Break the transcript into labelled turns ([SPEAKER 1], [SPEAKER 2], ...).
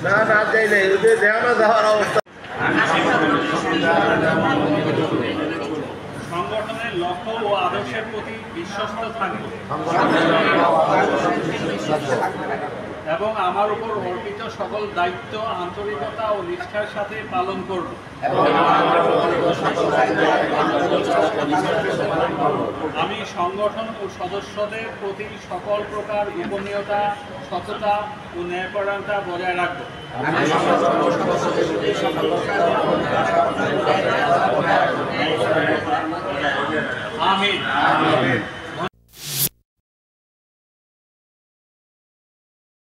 [SPEAKER 1] না না যাই নাই দেওয়া যাওয়ার অবস্থা।
[SPEAKER 2] সংগঠনের লক্ষ্য ও আদর্শের প্রতি বিশ্বস্ত থাকব এবং আমার উপর অর্পিত সকল দায়িত্ব আন্তরিকতা ও নিষ্ঠার সাথে পালন করব। আমি সংগঠন ও সদস্যদের প্রতি সকল প্রকার গোপনীয়তা, সততা ও ন্যায়পরায়ণতা বজায় রাখব। আমিন।